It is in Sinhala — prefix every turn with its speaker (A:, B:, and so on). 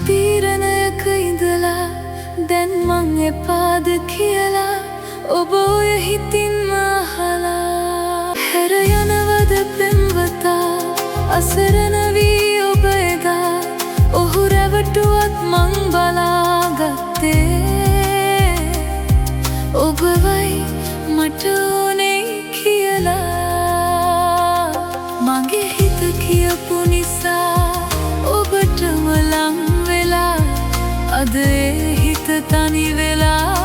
A: පීරණයක ඉඳලා දැන් මං එපාද කියලා ඔබ ඔය හිතින්ම අහලා හැර යනවද පෙම්වතා අසරණ වී ඔබ එදා ඔහු රැවටුවත් මං බලාගත්තේ ඔබවයි මට ඕනේ කියලා මගේ හිත කියපු නිසා ඔබටම ලං වෙලා අද ඒ හිත තනි වෙලා